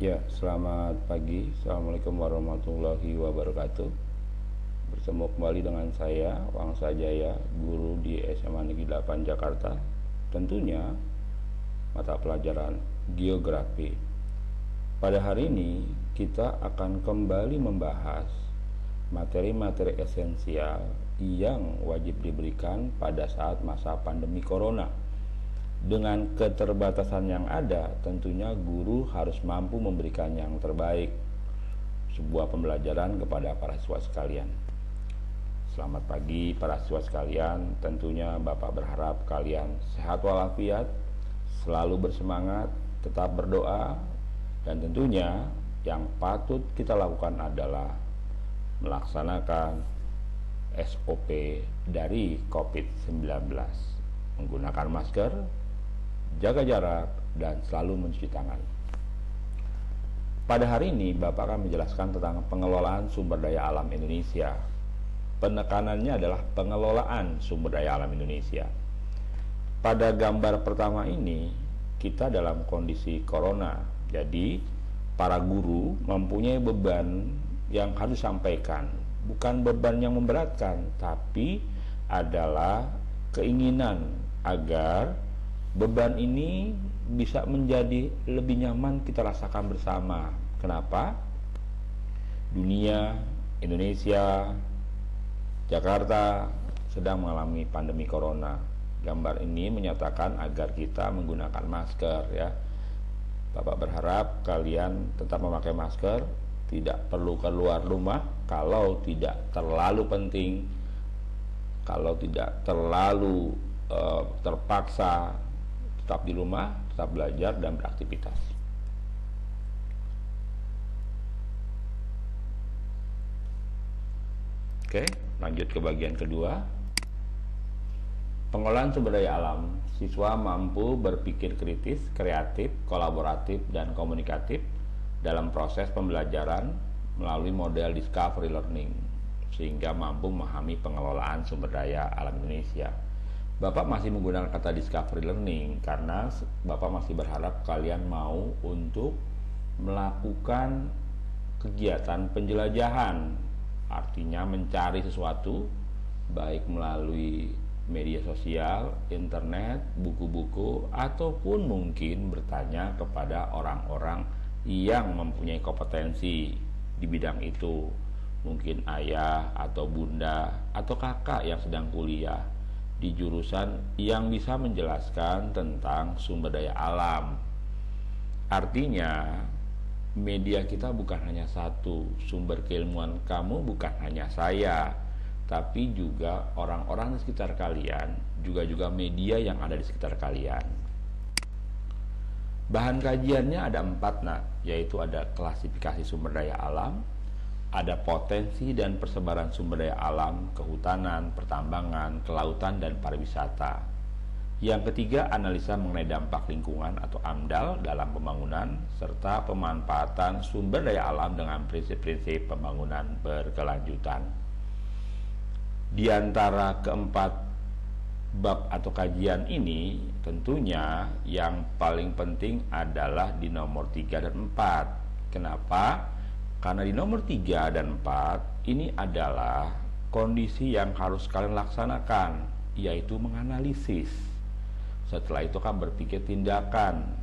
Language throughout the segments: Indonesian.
Ya, selamat pagi. Assalamualaikum warahmatullahi wabarakatuh. Bertemu kembali dengan saya, Wangsa Jaya, guru di SMA Negeri 8 Jakarta. Tentunya mata pelajaran geografi. Pada hari ini kita akan kembali membahas materi-materi esensial yang wajib diberikan pada saat masa pandemi corona. Dengan keterbatasan yang ada, tentunya guru harus mampu memberikan yang terbaik, sebuah pembelajaran kepada para siswa sekalian. Selamat pagi para siswa sekalian. Tentunya Bapak berharap kalian sehat walafiat, selalu bersemangat, tetap berdoa, dan tentunya yang patut kita lakukan adalah melaksanakan SOP dari COVID-19, menggunakan masker, jaga jarak, dan selalu mencuci tangan. Pada hari ini Bapak akan menjelaskan tentang pengelolaan sumber daya alam Indonesia. Penekanannya adalah pengelolaan sumber daya alam Indonesia. Pada gambar pertama ini kita dalam kondisi corona, jadi para guru mempunyai beban yang harus disampaikan. Bukan beban yang memberatkan, tapi adalah keinginan agar beban ini bisa menjadi lebih nyaman kita rasakan bersama. Kenapa? Dunia, Indonesia, Jakarta sedang mengalami pandemi corona. Gambar ini menyatakan agar kita menggunakan masker, ya. Bapak berharap kalian tetap memakai masker, tidak perlu keluar rumah kalau tidak terlalu penting, kalau tidak terlalu terpaksa. Tetap di rumah, tetap belajar dan beraktivitas. Oke, lanjut ke bagian kedua. Pengolahan sumber daya alam. Siswa mampu berpikir kritis, kreatif, kolaboratif, dan komunikatif dalam proses pembelajaran melalui model discovery learning, sehingga mampu memahami pengelolaan sumber daya alam Indonesia. Bapak masih menggunakan kata discovery learning karena Bapak masih berharap kalian mau untuk melakukan kegiatan penjelajahan, artinya mencari sesuatu baik melalui media sosial, internet, buku-buku, ataupun mungkin bertanya kepada orang-orang yang mempunyai kompetensi di bidang itu, mungkin ayah atau bunda atau kakak yang sedang kuliah di jurusan yang bisa menjelaskan tentang sumber daya alam. Artinya media kita bukan hanya satu, sumber keilmuan kamu bukan hanya saya, tapi juga orang-orang di sekitar kalian, juga media yang ada di sekitar kalian. Bahan kajiannya ada 4, yaitu ada klasifikasi sumber daya alam, ada potensi dan persebaran sumber daya alam, kehutanan, pertambangan, kelautan, dan pariwisata. Yang ketiga, analisa mengenai dampak lingkungan atau AMDAL dalam pembangunan, serta pemanfaatan sumber daya alam dengan prinsip-prinsip pembangunan berkelanjutan. Di antara keempat bab atau kajian ini, tentunya yang paling penting adalah di nomor 3 dan 4. Kenapa? Karena di nomor 3 dan 4 ini adalah kondisi yang harus kalian laksanakan, yaitu menganalisis. Setelah itu kan berpikir tindakan.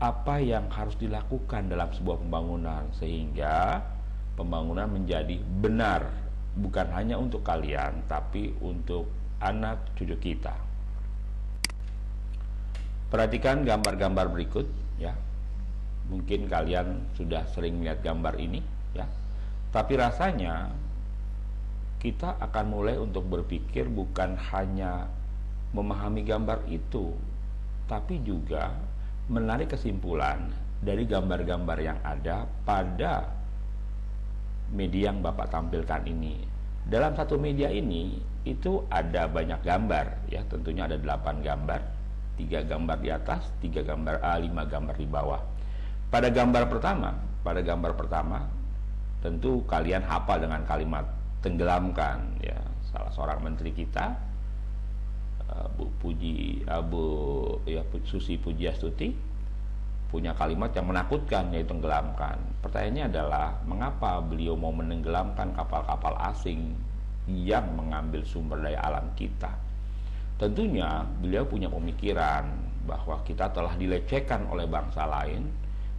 Apa yang harus dilakukan dalam sebuah pembangunan sehingga pembangunan menjadi benar, bukan hanya untuk kalian, tapi untuk anak cucu kita. Perhatikan gambar-gambar berikut, ya. Mungkin kalian sudah sering melihat gambar ini, ya. Tapi rasanya kita akan mulai untuk berpikir bukan hanya memahami gambar itu, tapi juga menarik kesimpulan dari gambar-gambar yang ada pada media yang Bapak tampilkan ini. Dalam satu media ini itu ada banyak gambar, ya. Tentunya ada 8 gambar, 3 gambar di atas, 5 gambar di bawah. Pada gambar pertama, tentu kalian hafal dengan kalimat tenggelamkan, ya, salah seorang menteri kita, Bu Susi Pujiastuti, punya kalimat yang menakutkan, yaitu tenggelamkan. Pertanyaannya adalah, mengapa beliau mau menenggelamkan kapal-kapal asing yang mengambil sumber daya alam kita? Tentunya beliau punya pemikiran bahwa kita telah dilecehkan oleh bangsa lain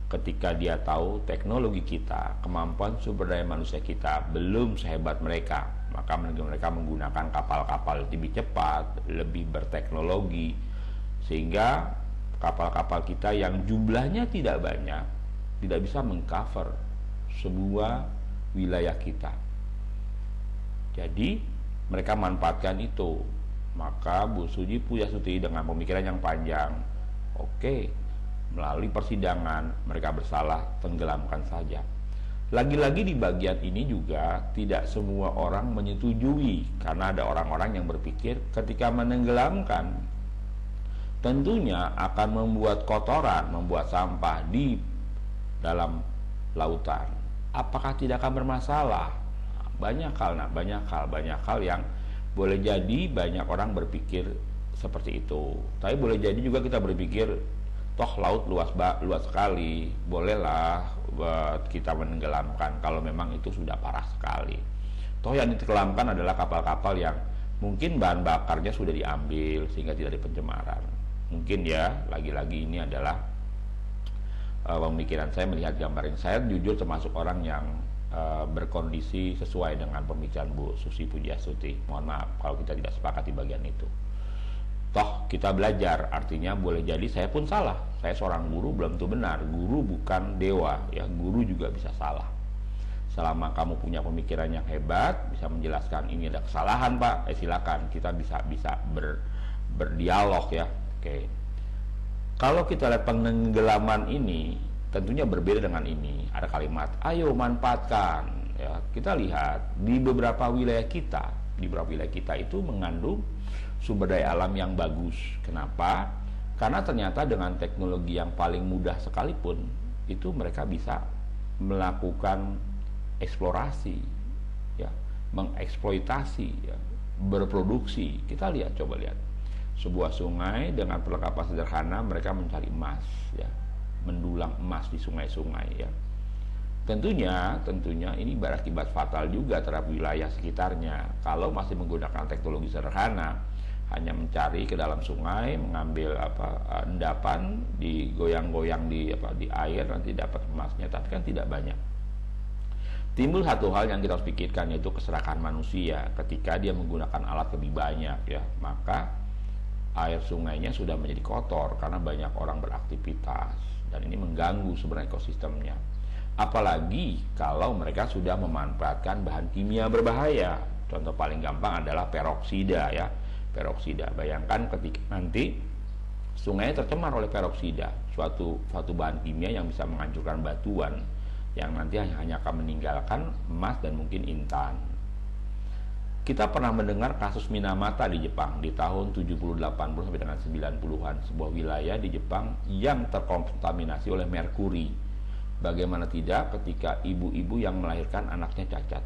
ketika dia tahu teknologi kita, kemampuan sumber daya manusia kita belum sehebat mereka. Maka mereka menggunakan kapal-kapal lebih cepat, lebih berteknologi, sehingga kapal-kapal kita yang jumlahnya tidak banyak tidak bisa mengcover sebuah wilayah kita. Jadi mereka manfaatkan itu. Maka Bu Suji Pujastuti dengan pemikiran yang panjang, oke, melalui persidangan mereka bersalah, tenggelamkan saja. Lagi-lagi di bagian ini juga tidak semua orang menyetujui, karena ada orang-orang yang berpikir ketika menenggelamkan tentunya akan membuat kotoran, membuat sampah di dalam lautan. Apakah tidak akan bermasalah? Banyak hal yang boleh jadi banyak orang berpikir seperti itu. Tapi boleh jadi juga kita berpikir, toh laut luas sekali, bolehlah buat kita menenggelamkan kalau memang itu sudah parah sekali. Toh yang ditenggelamkan adalah kapal-kapal yang mungkin bahan bakarnya sudah diambil sehingga tidak ada pencemaran. Mungkin ya, lagi-lagi ini adalah pemikiran saya melihat gambar ini. Saya jujur termasuk orang yang berkondisi sesuai dengan pemikiran Bu Susi Pujastuti. Mohon maaf kalau kita tidak sepakat di bagian itu. Toh kita belajar, artinya boleh jadi saya pun salah. Saya seorang guru belum tentu benar. Guru bukan dewa, ya, guru juga bisa salah. Selama kamu punya pemikiran yang hebat, bisa menjelaskan ini ada kesalahan Pak, silakan, kita bisa berdialog ya. Oke. Kalau kita lihat penenggelaman ini, tentunya berbeda dengan ini. Ada kalimat, ayo manfaatkan. Ya, kita lihat di beberapa wilayah kita, itu mengandung sumber daya alam yang bagus. Kenapa? Karena ternyata dengan teknologi yang paling mudah sekalipun, itu mereka bisa melakukan eksplorasi, ya, mengeksploitasi, ya, berproduksi. Kita lihat, coba lihat. Sebuah sungai dengan perlengkapan sederhana mereka mencari emas, ya, mendulang emas di sungai-sungai, ya. Tentunya ini berakibat fatal juga terhadap wilayah sekitarnya. Kalau masih menggunakan teknologi sederhana, hanya mencari ke dalam sungai, mengambil endapan, digoyang-goyang di air, nanti dapat emasnya, tapi kan tidak banyak. Timbul satu hal yang kita harus pikirkan, yaitu keserakahan manusia. Ketika dia menggunakan alat lebih banyak, ya, maka air sungainya sudah menjadi kotor karena banyak orang beraktivitas, dan ini mengganggu sebenarnya ekosistemnya. Apalagi kalau mereka sudah memanfaatkan bahan kimia berbahaya. Contoh paling gampang adalah peroksida, ya. Peroksida. Bayangkan ketika nanti sungai tercemar oleh peroksida, suatu bahan kimia yang bisa menghancurkan batuan, yang nanti hanya akan meninggalkan emas dan mungkin intan. Kita pernah mendengar kasus Minamata di Jepang di tahun 70-80 sampai dengan 90-an, sebuah wilayah di Jepang yang terkontaminasi oleh merkuri. Bagaimana tidak ketika ibu-ibu yang melahirkan anaknya cacat,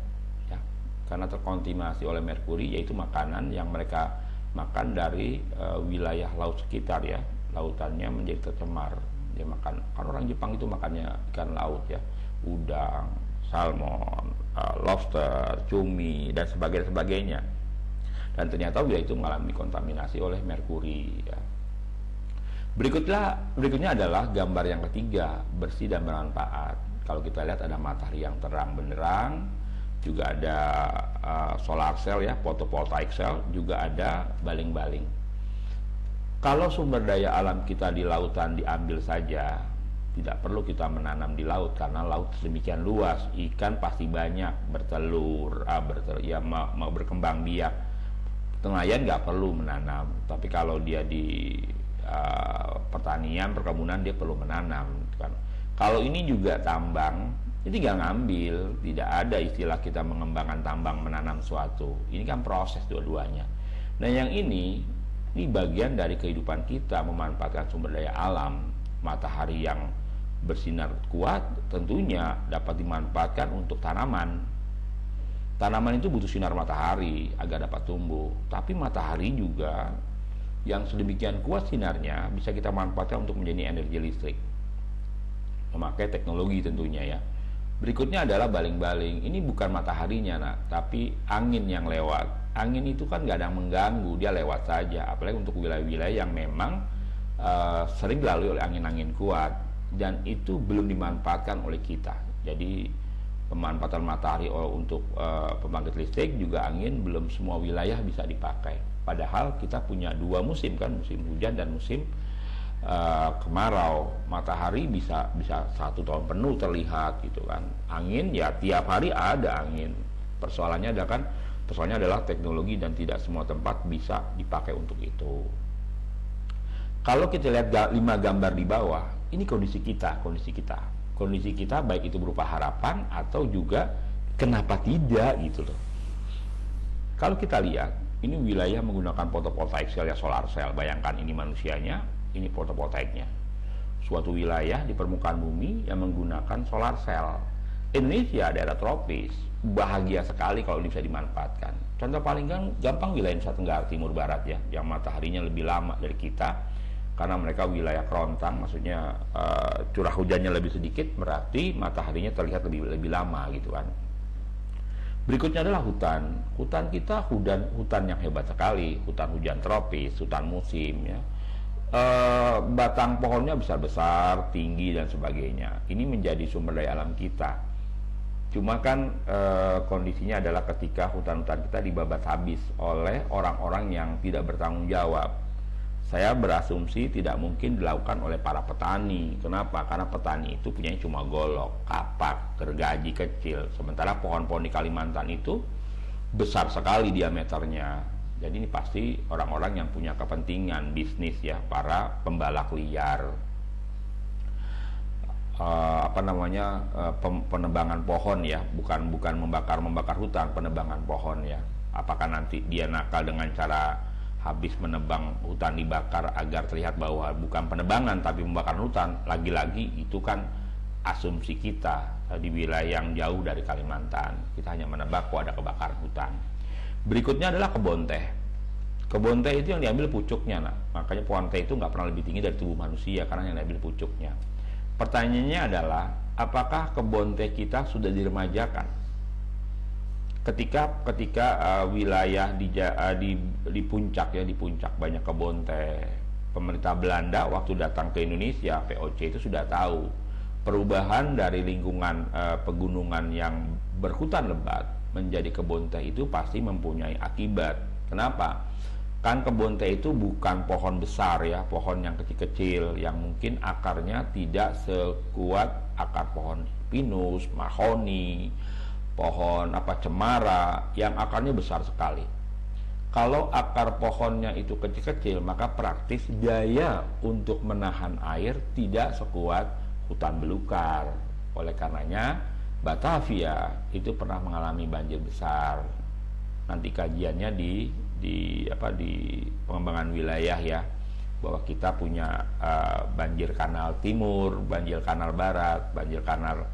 ya, karena terkontaminasi oleh merkuri, yaitu makanan yang mereka makan dari wilayah laut sekitar, ya, lautannya menjadi tercemar. Dia makan, kan orang Jepang itu makannya ikan laut, ya, udang, salmon, lobster, cumi, dan sebagainya. Dan ternyata wilayah itu mengalami kontaminasi oleh merkuri, ya. Berikutnya adalah gambar yang ketiga, bersih dan bermanfaat. Kalau kita lihat ada matahari yang terang benderang, juga ada solar cell, ya, photovoltaic cell, juga ada baling-baling. Kalau sumber daya alam kita di lautan diambil saja, tidak perlu kita menanam di laut, karena laut sedemikian luas, ikan pasti banyak, bertelur, mau berkembang biak. Nelayan nggak perlu menanam, tapi kalau dia di pertanian, perkebunan, dia perlu menanam, kan. Kalau ini juga tambang, ini tinggal ngambil, tidak ada istilah kita mengembangkan tambang, menanam suatu. Ini kan proses dua-duanya. Nah, yang ini bagian dari kehidupan kita, memanfaatkan sumber daya alam. Matahari yang bersinar kuat tentunya dapat dimanfaatkan untuk tanaman. Tanaman itu butuh sinar matahari agar dapat tumbuh, tapi matahari juga yang sedemikian kuat sinarnya bisa kita manfaatkan untuk menjadi energi listrik. memakai teknologi tentunya ya. Berikutnya adalah baling-baling. Ini bukan mataharinya, nah, tapi angin yang lewat. Angin itu kan nggak ada yang mengganggu, dia lewat saja. Apalagi untuk wilayah-wilayah yang memang sering dilalui oleh angin-angin kuat, dan itu belum dimanfaatkan oleh kita. Jadi pemanfaatan matahari untuk pembangkit listrik juga angin belum semua wilayah bisa dipakai. Padahal kita punya dua musim kan, musim hujan dan musim kemarau. Matahari bisa 1 tahun penuh terlihat gitu kan. Angin ya tiap hari ada angin. Persoalannya adalah teknologi dan tidak semua tempat bisa dipakai untuk itu. Kalau kita lihat 5 gambar di bawah, ini kondisi kita baik itu berupa harapan atau juga kenapa tidak gitu loh. Kalau kita lihat, ini wilayah menggunakan fotovoltaik sel ya, solar cell. Bayangkan ini manusianya, ini fotovoltaiknya. Suatu wilayah di permukaan bumi yang menggunakan solar cell. Indonesia daerah tropis, bahagia sekali kalau ini bisa dimanfaatkan. Contoh paling gampang wilayah Nusa Tenggara Timur Barat ya, yang mataharinya lebih lama dari kita. Karena mereka wilayah kerontang, maksudnya curah hujannya lebih sedikit, berarti mataharinya terlihat lebih lama gitu kan. Berikutnya adalah hutan. Hutan kita hutan yang hebat sekali, hutan hujan tropis, hutan musim ya. Batang pohonnya besar-besar, tinggi dan sebagainya. Ini menjadi sumber daya alam kita. Cuma kan kondisinya adalah ketika hutan-hutan kita dibabat habis oleh orang-orang yang tidak bertanggung jawab. Saya berasumsi tidak mungkin dilakukan oleh para petani. Kenapa? Karena petani itu punya cuma golok, kapak, gergaji kecil. Sementara pohon-pohon di Kalimantan itu besar sekali diameternya. Jadi ini pasti orang-orang yang punya kepentingan bisnis ya, para pembalak liar. Penebangan pohon ya, bukan membakar hutan, penebangan pohon ya. Apakah nanti dia nakal dengan cara habis menebang hutan dibakar agar terlihat bahwa bukan penebangan tapi pembakaran hutan? Lagi-lagi itu kan asumsi kita di wilayah yang jauh dari Kalimantan. Kita hanya menebak bahwa ada kebakaran hutan. Berikutnya adalah kebun teh. Kebun teh itu yang diambil pucuknya, nah. Makanya pohon teh itu nggak pernah lebih tinggi dari tubuh manusia karena yang diambil pucuknya. Pertanyaannya adalah, apakah kebun teh kita sudah diremajakan? Ketika wilayah di puncak ya, di puncak banyak kebun teh. Pemerintah Belanda waktu datang ke Indonesia, VOC itu sudah tahu perubahan dari lingkungan pegunungan yang berhutan lebat menjadi kebun teh itu pasti mempunyai akibat. Kenapa? Kan kebun teh itu bukan pohon besar ya, pohon yang kecil-kecil yang mungkin akarnya tidak sekuat akar pohon pinus, mahoni, pohon cemara yang akarnya besar sekali. Kalau akar pohonnya itu kecil-kecil, maka praktis daya untuk menahan air tidak sekuat hutan belukar. Oleh karenanya Batavia itu pernah mengalami banjir besar. Nanti kajiannya di pengembangan wilayah ya, bahwa kita punya banjir kanal timur, banjir kanal barat. Banjir kanal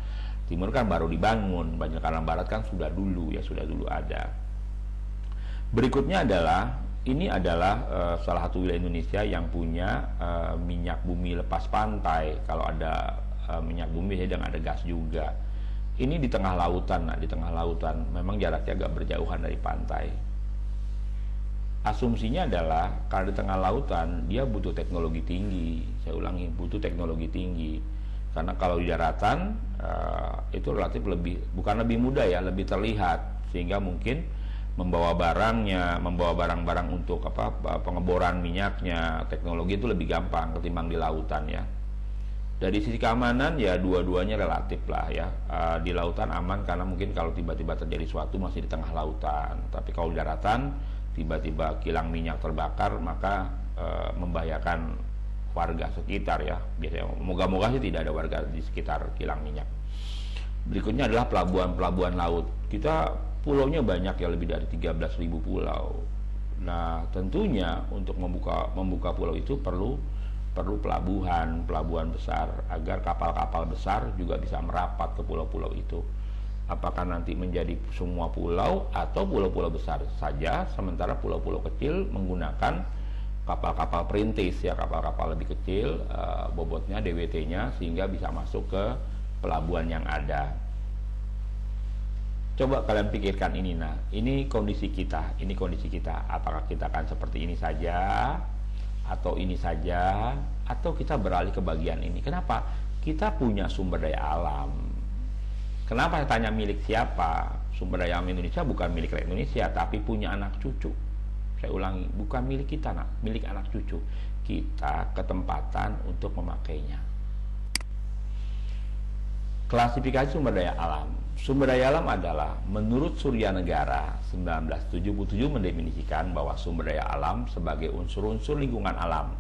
timur kan baru dibangun, banjir kanal barat kan sudah dulu ada. Berikutnya adalah salah satu wilayah Indonesia yang punya minyak bumi lepas pantai. Kalau ada minyak bumi sedang ada gas juga. Ini di tengah lautan, memang jaraknya agak berjauhan dari pantai. Asumsinya adalah karena di tengah lautan dia butuh teknologi tinggi. Saya ulangi, butuh teknologi tinggi. Karena kalau di daratan itu relatif bukan lebih mudah ya, lebih terlihat, sehingga mungkin membawa barang-barang untuk pengeboran minyaknya, teknologi itu lebih gampang ketimbang di lautan ya. Dari sisi keamanan ya dua-duanya relatif lah ya. Di lautan aman karena mungkin kalau tiba-tiba terjadi sesuatu masih di tengah lautan. Tapi kalau di daratan tiba-tiba kilang minyak terbakar maka membahayakan warga sekitar ya. Biasanya moga-moga sih tidak ada warga di sekitar kilang minyak. Berikutnya adalah pelabuhan laut. Kita pulaunya banyak ya, lebih dari 13.000 pulau. Nah, tentunya untuk membuka pulau itu perlu pelabuhan besar agar kapal-kapal besar juga bisa merapat ke pulau-pulau itu. Apakah nanti menjadi semua pulau atau pulau-pulau besar saja, sementara pulau-pulau kecil menggunakan kapal-kapal perintis ya, kapal-kapal lebih kecil, bobotnya, DWT-nya, sehingga bisa masuk ke pelabuhan yang ada. Coba kalian pikirkan ini, nah ini kondisi kita, apakah kita akan seperti ini saja, atau ini saja, atau kita beralih ke bagian ini? Kenapa? Kita punya sumber daya alam. Kenapa saya tanya milik siapa? Sumber daya alam Indonesia bukan milik rakyat Indonesia, tapi punya anak cucu. Saya ulangi, bukan milik kita, milik anak cucu. Kita ketempatan untuk memakainya. Klasifikasi sumber daya alam. Sumber daya alam adalah, menurut Surya Negara 1977 mendefinisikan bahwa sumber daya alam sebagai unsur-unsur lingkungan alam,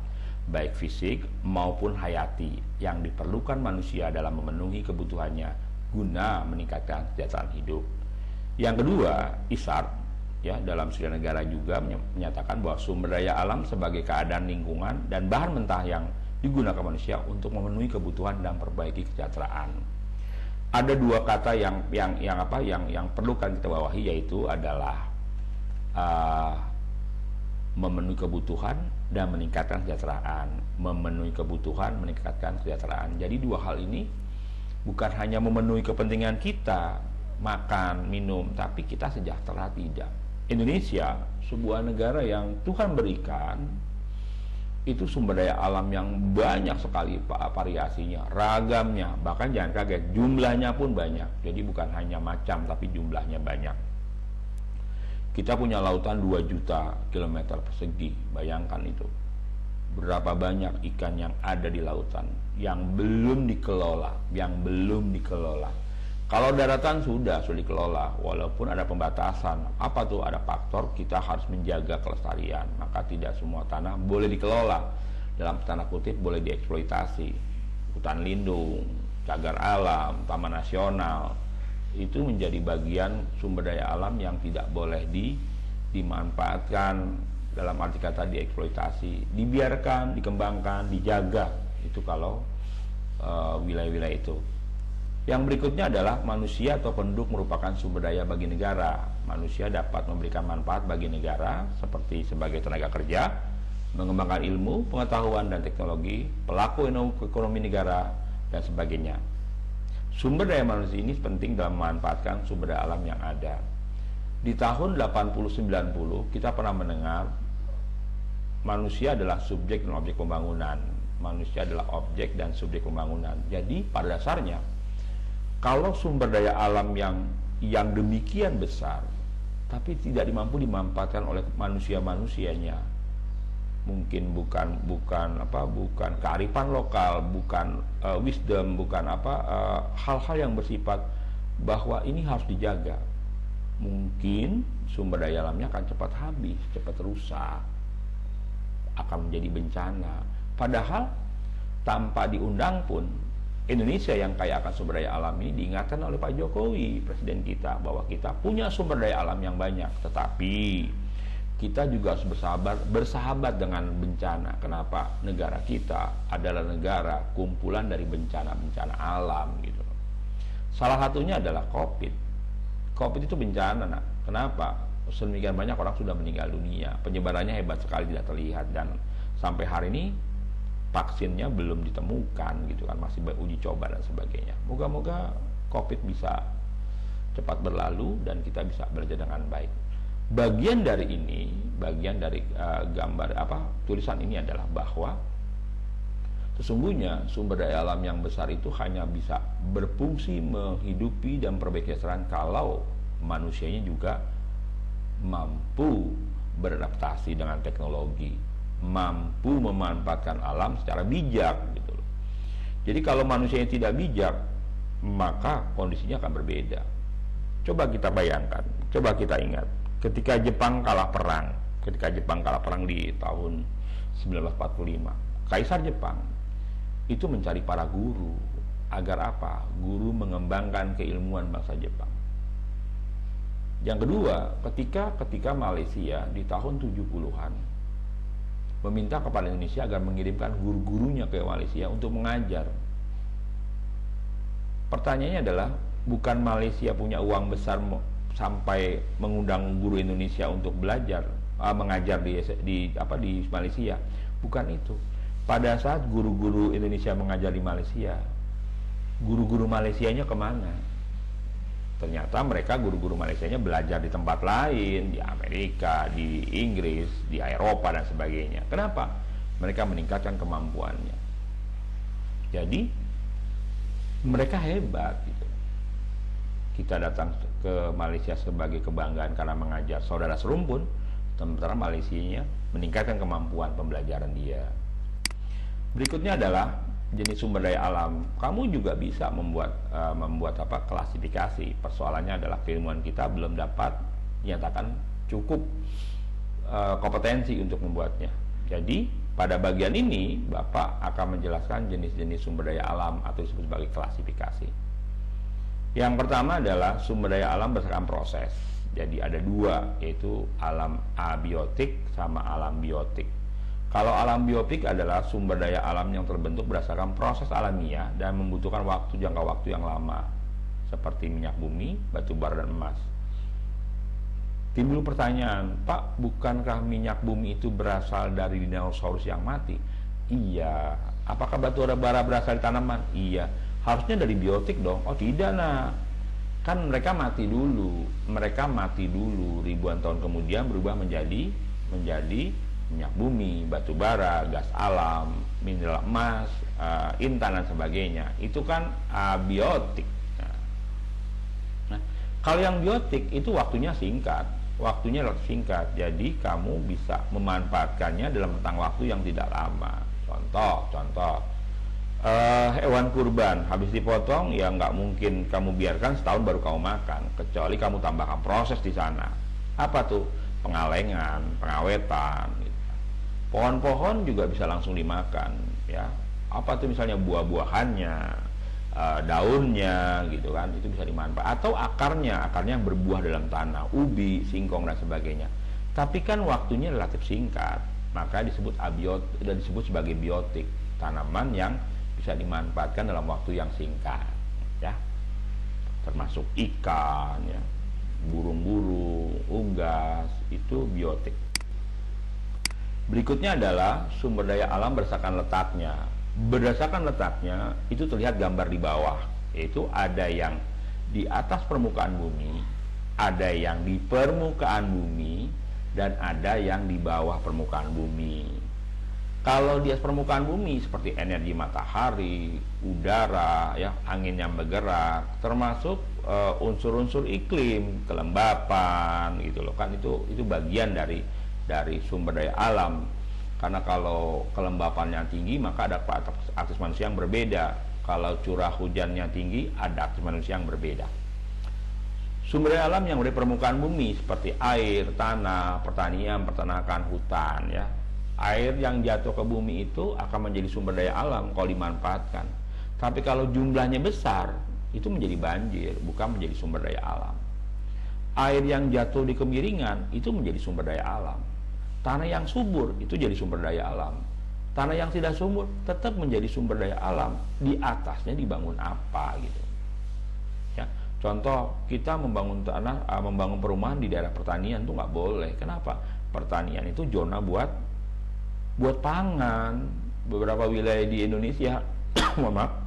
baik fisik maupun hayati, yang diperlukan manusia dalam memenuhi kebutuhannya guna meningkatkan kesejahteraan hidup. Yang kedua, ISAR ya, dalam Surya Negara juga menyatakan bahwa sumber daya alam sebagai keadaan lingkungan dan bahan mentah yang digunakan manusia untuk memenuhi kebutuhan dan perbaiki kesejahteraan. Ada dua kata yang perlu kan kita bawahi, yaitu adalah memenuhi kebutuhan dan meningkatkan kesejahteraan. Memenuhi kebutuhan, meningkatkan kesejahteraan. Jadi dua hal ini bukan hanya memenuhi kepentingan kita, makan, minum, tapi kita sejahtera tidak. Indonesia, sebuah negara yang Tuhan berikan, itu sumber daya alam yang banyak sekali variasinya, ragamnya, bahkan jangan kaget, jumlahnya pun banyak. Jadi bukan hanya macam, tapi jumlahnya banyak. Kita punya lautan 2 juta kilometer persegi, bayangkan itu. Berapa banyak ikan yang ada di lautan, yang belum dikelola. Kalau daratan sudah dikelola, walaupun ada pembatasan. Apa tuh? Ada faktor kita harus menjaga kelestarian. Maka tidak semua tanah boleh dikelola. Dalam tanda kutip boleh dieksploitasi. Hutan lindung, cagar alam, taman nasional, itu menjadi bagian sumber daya alam yang tidak boleh dimanfaatkan, dalam arti kata dieksploitasi. Dibiarkan, dikembangkan, dijaga. Itu kalau wilayah-wilayah itu. Yang berikutnya adalah manusia atau penduduk merupakan sumber daya bagi negara. Manusia dapat memberikan manfaat bagi negara seperti sebagai tenaga kerja, mengembangkan ilmu, pengetahuan, dan teknologi, pelaku ekonomi negara, dan sebagainya. Sumber daya manusia ini penting dalam memanfaatkan sumber daya alam yang ada. Di tahun 80-90 kita pernah mendengar manusia adalah subjek dan objek pembangunan. Manusia adalah objek dan subjek pembangunan. Jadi pada dasarnya, kalau sumber daya alam yang demikian besar, tapi tidak mampu dimanfaatkan oleh manusia-manusianya, mungkin bukan kearifan lokal, bukan wisdom, bukan hal-hal yang bersifat bahwa ini harus dijaga, mungkin sumber daya alamnya akan cepat habis, cepat rusak, akan menjadi bencana. Padahal tanpa diundang pun, Indonesia yang kaya akan sumber daya alam ini diingatkan oleh Pak Jokowi, presiden kita, bahwa kita punya sumber daya alam yang banyak, tetapi kita juga harus bersahabat dengan bencana. Kenapa? Negara kita adalah negara kumpulan dari bencana-bencana alam gitu. Salah satunya adalah COVID. COVID itu bencana, nak. Kenapa? Sedemikian banyak orang sudah meninggal dunia. Penyebarannya hebat sekali, tidak terlihat, dan sampai hari ini vaksinnya belum ditemukan gitu kan, masih uji coba dan sebagainya. Moga-moga COVID bisa cepat berlalu dan kita bisa belajar dengan baik. Bagian dari tulisan ini adalah bahwa sesungguhnya sumber daya alam yang besar itu hanya bisa berfungsi menghidupi dan perbaiki kesejahteraan kalau manusianya juga mampu beradaptasi dengan teknologi, mampu memanfaatkan alam secara bijak gitu loh. Jadi kalau manusia yang tidak bijak, maka kondisinya akan berbeda. Coba kita bayangkan, coba kita ingat, ketika Jepang kalah perang di tahun 1945, Kaisar Jepang itu mencari para guru agar apa? Guru mengembangkan keilmuan bangsa Jepang. Yang kedua, ketika Malaysia di tahun 70-an meminta kepada Indonesia agar mengirimkan guru-gurunya ke Malaysia untuk mengajar. Pertanyaannya adalah, bukan Malaysia punya uang besar sampai mengundang guru Indonesia untuk belajar? mengajar di Malaysia. Bukan itu. Pada saat guru-guru Indonesia mengajar di Malaysia, guru-guru Malaysianya kemana? Ternyata mereka guru-guru Malaysianya belajar di tempat lain, di Amerika, di Inggris, di Eropa dan sebagainya. Kenapa? Mereka meningkatkan kemampuannya. Jadi mereka hebat gitu. Kita datang ke Malaysia sebagai kebanggaan karena mengajar saudara serumpun, sementara Malaysianya meningkatkan kemampuan pembelajaran dia. Berikutnya adalah jenis sumber daya alam. Kamu juga bisa membuat klasifikasi. Persoalannya adalah keilmuan kita belum dapat dinyatakan cukup kompetensi untuk membuatnya. Jadi pada bagian ini Bapak akan menjelaskan jenis-jenis sumber daya alam atau disebut sebagai klasifikasi. Yang pertama adalah sumber daya alam berdasarkan proses. Jadi ada dua, yaitu alam abiotik sama alam biotik. Kalau alam biotik adalah sumber daya alam yang terbentuk berdasarkan proses alamiah dan membutuhkan jangka waktu yang lama, seperti minyak bumi, batu bara, dan emas. Timbul pertanyaan, Pak, bukankah minyak bumi itu berasal dari dinosaurus yang mati? Iya. Apakah batu bara berasal dari tanaman? Iya. Harusnya dari biotik dong. Oh tidak, nah. Kan mereka mati dulu. Mereka mati dulu. Ribuan tahun kemudian berubah menjadi minyak bumi, batu bara, gas alam, mineral emas, intan dan sebagainya. Itu kan abiotik. Nah, kalau yang biotik itu waktunya singkat. Jadi kamu bisa memanfaatkannya dalam rentang waktu yang tidak lama. Contoh, hewan kurban habis dipotong ya nggak mungkin kamu biarkan setahun baru kamu makan, kecuali kamu tambahkan proses di sana. Apa tuh? Pengalengan, pengawetan. Pohon-pohon juga bisa langsung dimakan, ya. Apa tuh misalnya buah-buahannya, daunnya, gitu kan, itu bisa dimanfaatkan. Atau akarnya yang berbuah dalam tanah, ubi, singkong dan sebagainya. Tapi kan waktunya relatif singkat, maka disebut sebagai biotik, tanaman yang bisa dimanfaatkan dalam waktu yang singkat, ya. Termasuk ikan, ya, burung-burung, unggas, itu biotik. Berikutnya adalah sumber daya alam berdasarkan letaknya. Berdasarkan letaknya itu terlihat gambar di bawah, yaitu ada yang di atas permukaan bumi, ada yang di permukaan bumi, dan ada yang di bawah permukaan bumi. Kalau di atas permukaan bumi seperti energi matahari, udara, ya, angin yang bergerak, termasuk unsur-unsur iklim, kelembapan, gitu loh kan, itu bagian dari sumber daya alam. Karena kalau kelembapannya tinggi maka ada aktivitas manusia yang berbeda. Kalau curah hujannya tinggi ada aktivitas manusia yang berbeda. Sumber daya alam yang dari permukaan bumi seperti air, tanah, pertanian, peternakan, hutan, ya. Air yang jatuh ke bumi itu akan menjadi sumber daya alam kalau dimanfaatkan. Tapi kalau jumlahnya besar itu menjadi banjir, bukan menjadi sumber daya alam. Air yang jatuh di kemiringan itu menjadi sumber daya alam. Tanah yang subur itu jadi sumber daya alam. Tanah yang tidak subur tetap menjadi sumber daya alam. Di atasnya dibangun apa gitu. Ya, contoh kita membangun perumahan di daerah pertanian itu nggak boleh. Kenapa? Pertanian itu zona buat pangan. Beberapa wilayah di Indonesia, maaf,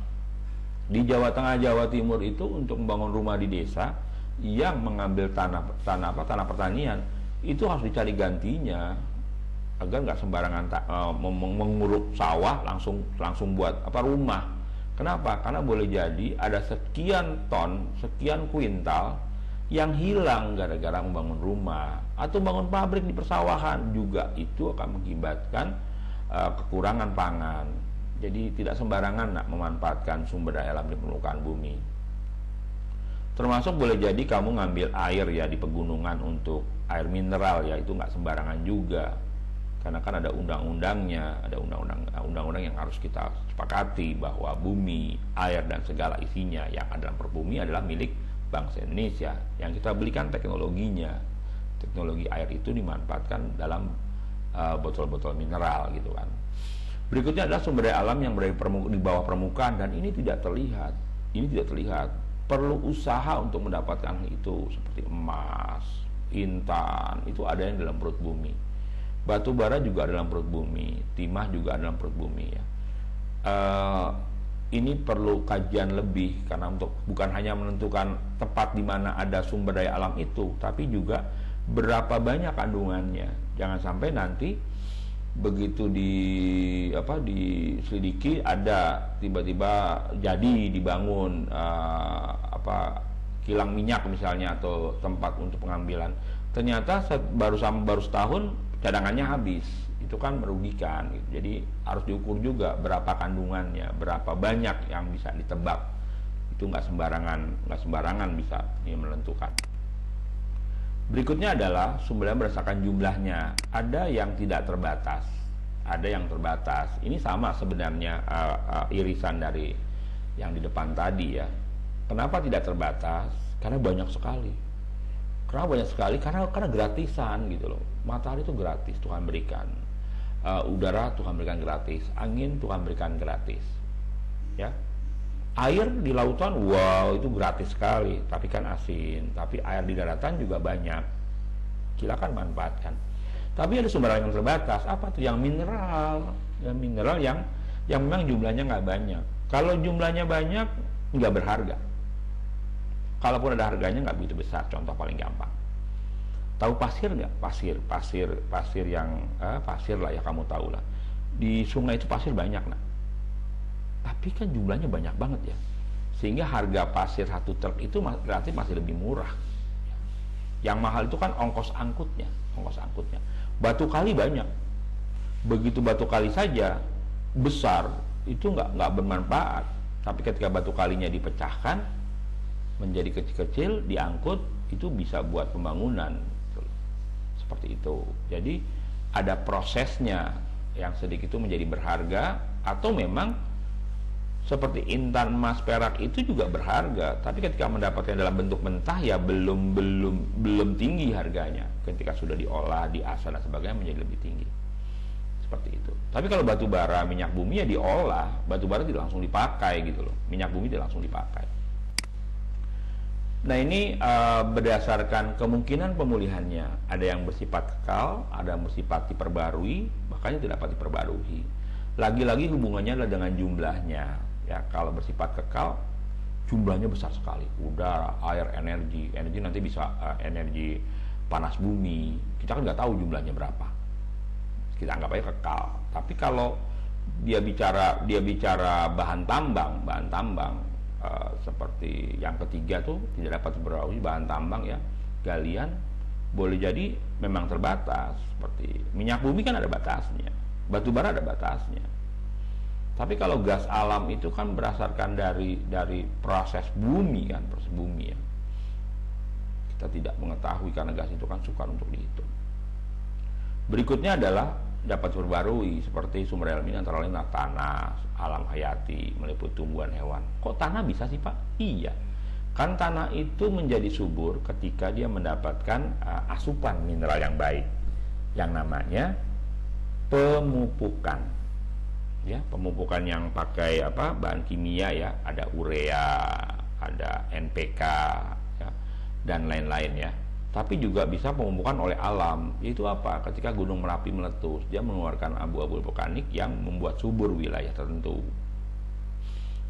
di Jawa Tengah, Jawa Timur itu untuk membangun rumah di desa yang mengambil tanah pertanian itu harus dicari gantinya agar nggak sembarangan menguruk sawah langsung buat rumah. Kenapa? Karena boleh jadi ada sekian ton, sekian kuintal yang hilang gara-gara membangun rumah atau bangun pabrik di persawahan, juga itu akan mengakibatkan kekurangan pangan. Jadi tidak sembarangan memanfaatkan sumber daya alam di permukaan bumi. Termasuk boleh jadi kamu ngambil air ya di pegunungan untuk air mineral, ya itu nggak sembarangan juga. Karena kan ada undang-undangnya, ada undang-undang yang harus kita sepakati bahwa bumi, air dan segala isinya yang ada dalam perbumi adalah milik bangsa Indonesia. Yang kita belikan teknologinya. Teknologi air itu dimanfaatkan dalam botol-botol mineral gitu kan. Berikutnya adalah sumber daya alam yang berada di bawah permukaan, dan ini tidak terlihat. Perlu usaha untuk mendapatkan itu, seperti emas, intan, itu ada yang dalam perut bumi. Batu bara juga dalam perut bumi, timah juga dalam perut bumi ya. Ini perlu kajian lebih karena untuk bukan hanya menentukan tempat di mana ada sumber daya alam itu, tapi juga berapa banyak kandungannya. Jangan sampai nanti begitu diselidiki ada tiba-tiba jadi dibangun kilang minyak misalnya atau tempat untuk pengambilan, ternyata baru setahun cadangannya habis. Itu kan merugikan gitu. Jadi harus diukur juga berapa kandungannya, berapa banyak yang bisa ditebak. Itu nggak sembarangan bisa menentukan. Berikutnya adalah sumbernya berdasarkan jumlahnya. Ada yang tidak terbatas, ada yang terbatas. Ini sama sebenarnya irisan dari yang di depan tadi ya. Kenapa tidak terbatas? Karena banyak sekali. Kenapa banyak sekali? Karena gratisan gitu loh. Matahari itu gratis, Tuhan berikan. Udara Tuhan berikan gratis, angin Tuhan berikan gratis. Ya. Air di lautan, wow, itu gratis sekali, tapi kan asin. Tapi air di daratan juga banyak. Silakan manfaatkan. Tapi ada sumber yang terbatas. Apa tuh? Yang mineral. Yang mineral yang memang jumlahnya nggak banyak. Kalau jumlahnya banyak, nggak berharga. Kalaupun ada harganya nggak begitu besar. Contoh paling gampang. Tahu pasir nggak? Pasir yang pasir lah ya, kamu tahu lah. Di sungai itu pasir banyak nah. Tapi kan jumlahnya banyak banget ya. Sehingga harga pasir satu truk itu relatif masih lebih murah. Yang mahal itu kan ongkos angkutnya. Batu kali banyak. Begitu batu kali saja besar itu nggak bermanfaat. Tapi ketika batu kalinya dipecahkan menjadi kecil-kecil, diangkut, itu bisa buat pembangunan. Seperti itu. Jadi ada prosesnya yang sedikit itu menjadi berharga, atau memang seperti intan, emas, perak itu juga berharga, tapi ketika mendapatkan dalam bentuk mentah ya belum tinggi harganya. Ketika sudah diolah, diasah dan sebagainya menjadi lebih tinggi. Seperti itu. Tapi kalau batu bara, minyak bumi ya diolah, batu bara tidak langsung dipakai gitu loh. Minyak bumi tidak langsung dipakai. Nah ini berdasarkan kemungkinan pemulihannya. Ada yang bersifat kekal, ada yang bersifat diperbarui, makanya tidak dapat diperbarui. Lagi-lagi hubungannya adalah dengan jumlahnya. Ya, kalau bersifat kekal, jumlahnya besar sekali. Udara, air, energi nanti bisa energi panas bumi. Kita kan nggak tahu jumlahnya berapa. Kita anggap aja kekal. Tapi kalau dia bicara bahan tambang. Seperti yang ketiga tuh tidak dapat diperbarui, bahan tambang ya, galian boleh jadi memang terbatas. Seperti minyak bumi kan ada batasnya, batu bara ada batasnya. Tapi kalau gas alam itu kan berdasarkan dari proses bumi kan, proses bumi ya. Kita tidak mengetahui karena gas itu kan sukar untuk dihitung. Berikutnya adalah dapat diperbarui seperti sumber daya alam antara lain tanah, alam hayati, meliputi tumbuhan hewan. Kok tanah bisa sih Pak? Iya, kan tanah itu menjadi subur ketika dia mendapatkan asupan mineral yang baik, yang namanya pemupukan. Ya, pemupukan yang pakai bahan kimia ya, ada urea, ada NPK ya, dan lain-lain ya. Tapi juga bisa pemupukan oleh alam. Itu apa? Ketika gunung Merapi meletus, dia mengeluarkan abu-abu vulkanik yang membuat subur wilayah tertentu.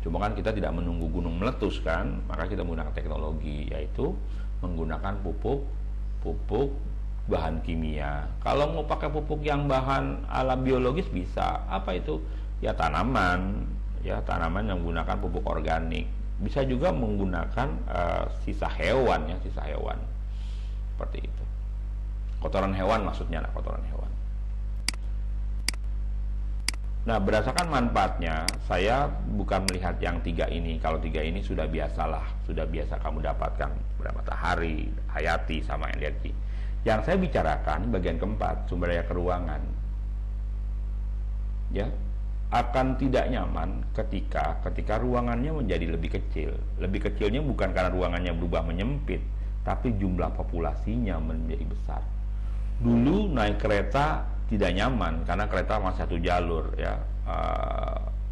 Cuma kan kita tidak menunggu gunung meletus kan, maka kita menggunakan teknologi, yaitu menggunakan pupuk bahan kimia. Kalau mau pakai pupuk yang bahan alam biologis bisa. Apa itu? Ya tanaman yang menggunakan pupuk organik. Bisa juga menggunakan sisa hewan ya, seperti itu. Kotoran hewan maksudnya, kotoran hewan. Nah, berdasarkan manfaatnya, saya bukan melihat yang tiga ini. Kalau tiga ini sudah biasa kamu dapatkan pada matahari, hayati, sama energi. Yang saya bicarakan bagian keempat, sumber daya keruangan. Ya, akan tidak nyaman ketika ruangannya menjadi lebih kecil. Lebih kecilnya bukan karena ruangannya berubah menyempit, tapi jumlah populasinya menjadi besar. Dulu naik kereta tidak nyaman karena kereta masih satu jalur ya,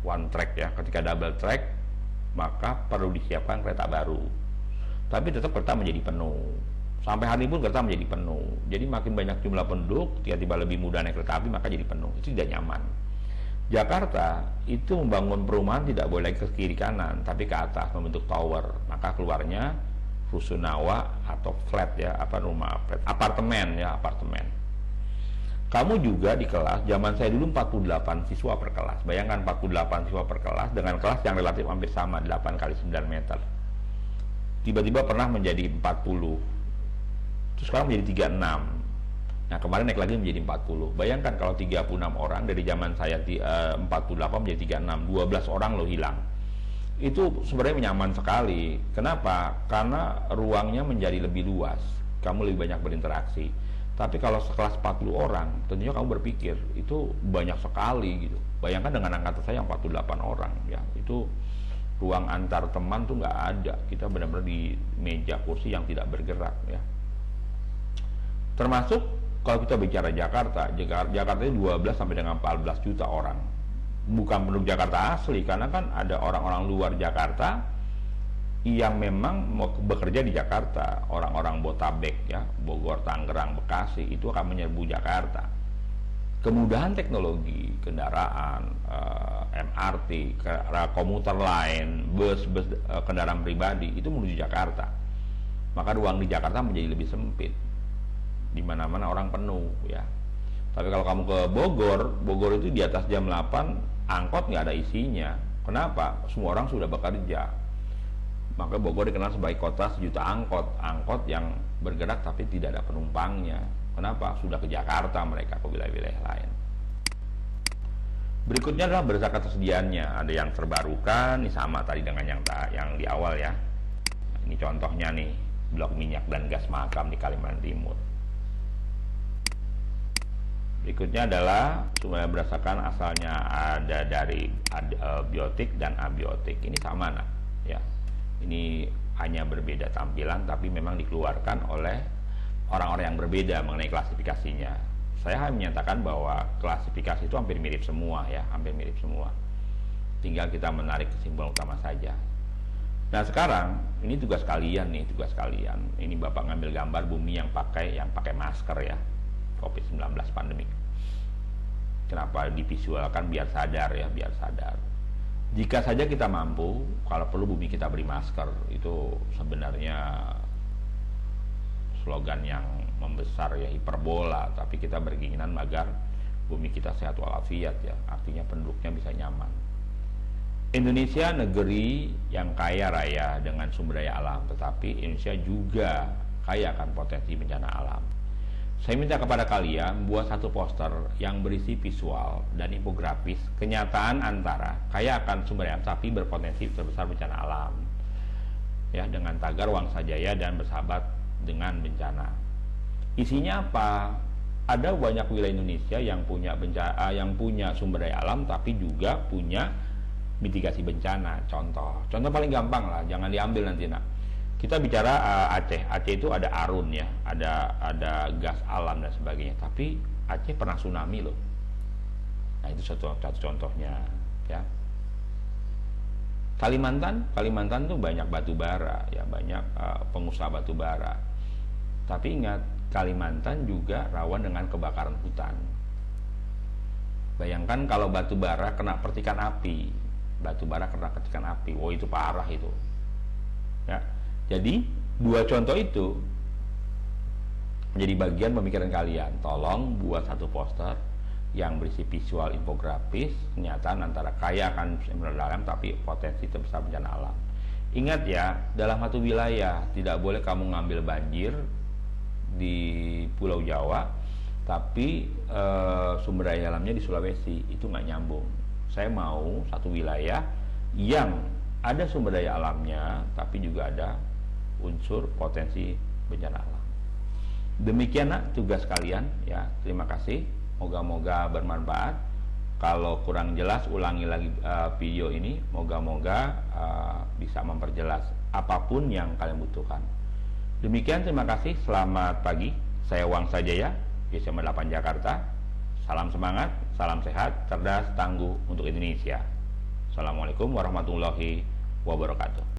one track ya. Ketika double track maka perlu disiapkan kereta baru, tapi tetap kereta menjadi penuh. Sampai hari ini pun kereta menjadi penuh. Jadi makin banyak jumlah penduduk, tiba-tiba lebih mudah naik kereta api, maka jadi penuh. Itu tidak nyaman. Jakarta itu membangun perumahan tidak boleh ke kiri kanan, tapi ke atas membentuk tower. Maka keluarnya rusunawa atau flat ya, rumah flat, apartemen ya, apartemen. Kamu juga di kelas, zaman saya dulu 48 siswa per kelas. Bayangkan 48 siswa per kelas dengan kelas yang relatif hampir sama, 8 kali 9 meter. Tiba-tiba pernah menjadi 40. Terus sekarang menjadi 36. Nah, kemarin naik lagi menjadi 40. Bayangkan kalau 36 orang dari zaman saya 48 menjadi 36, 12 orang loh hilang. Itu sebenarnya nyaman sekali. Kenapa? Karena ruangnya menjadi lebih luas. Kamu lebih banyak berinteraksi. Tapi kalau sekelas 40 orang, tentunya kamu berpikir itu banyak sekali gitu. Bayangkan dengan angkatan saya yang 48 orang ya. Itu ruang antar teman tuh nggak ada. Kita benar-benar di meja kursi yang tidak bergerak ya. Termasuk kalau kita bicara Jakarta itu 12 sampai dengan 14 juta orang. Bukan penduduk Jakarta asli, karena kan ada orang-orang luar Jakarta yang memang mau bekerja di Jakarta, orang-orang Botabek ya, Bogor, Tangerang, Bekasi itu akan menyerbu Jakarta. Kemudahan teknologi, kendaraan, MRT, komuter lain, bus, kendaraan pribadi itu menuju Jakarta. Maka ruang di Jakarta menjadi lebih sempit. Di mana-mana orang penuh ya. Tapi kalau kamu ke Bogor itu di atas jam 8 angkot nggak ada isinya. Kenapa? Semua orang sudah bekerja. Maka Bogor dikenal sebagai kota sejuta angkot, angkot yang bergerak tapi tidak ada penumpangnya. Kenapa? Sudah ke Jakarta mereka, ke wilayah-wilayah lain. Berikutnya adalah berdasarkan ketersediaannya. Ada yang terbarukan, ini sama tadi dengan yang di awal ya. Ini contohnya nih, blok minyak dan gas Mahakam di Kalimantan Timur. Berikutnya adalah sumber berdasarkan asalnya ada dari biotik dan abiotik. Ini sama nak, ya. Ini hanya berbeda tampilan, tapi memang dikeluarkan oleh orang-orang yang berbeda mengenai klasifikasinya. Saya hanya menyatakan bahwa klasifikasi itu hampir mirip semua, ya, hampir mirip semua. Tinggal kita menarik kesimpulan utama saja. Nah sekarang ini tugas kalian nih, tugas kalian. Ini Bapak ngambil gambar bumi yang pakai masker ya, COVID-19 pandemik. Kenapa divisualkan biar sadar ya, biar sadar. Jika saja kita mampu, kalau perlu bumi kita beri masker, itu sebenarnya slogan yang membesar ya, hiperbola, tapi kita berkeinginan agar bumi kita sehat walafiat ya, artinya penduduknya bisa nyaman. Indonesia negeri yang kaya raya dengan sumber daya alam, tetapi Indonesia juga kaya akan potensi bencana alam. Saya minta kepada kalian buat satu poster yang berisi visual dan infografis kenyataan antara kaya akan sumber daya alam tapi berpotensi terbesar bencana alam. Ya, dengan tagar Wangsa Jaya dan bersahabat dengan bencana. Isinya apa? Ada banyak wilayah Indonesia yang punya bencana, yang punya sumber daya alam tapi juga punya mitigasi bencana. Contoh paling gampang lah, jangan diambil nanti nak. Kita bicara Aceh itu ada Arun ya, ada gas alam dan sebagainya. Tapi Aceh pernah tsunami loh. Nah itu satu contohnya ya. Kalimantan tuh banyak batu bara ya, banyak pengusaha batu bara. Tapi ingat, Kalimantan juga rawan dengan kebakaran hutan. Bayangkan kalau batu bara kena percikan api, wow itu parah itu. Ya. Jadi dua contoh itu menjadi bagian pemikiran kalian. Tolong buat satu poster yang berisi visual infografis kenyataan antara kaya akan sumber daya alam tapi potensi terbesar bencana alam. Ingat ya, dalam satu wilayah tidak boleh kamu ngambil banjir di Pulau Jawa tapi sumber daya alamnya di Sulawesi, itu nggak nyambung. Saya mau satu wilayah yang ada sumber daya alamnya tapi juga ada unsur potensi bencana alam. Demikian nak tugas kalian ya. Terima kasih. Moga-moga bermanfaat. Kalau kurang jelas ulangi lagi video ini. Moga-moga bisa memperjelas apapun yang kalian butuhkan. Demikian, terima kasih. Selamat pagi. Saya Wangsa Jaya, SMA 8 Jakarta. Salam semangat, salam sehat, cerdas, tangguh untuk Indonesia. Assalamualaikum warahmatullahi wabarakatuh.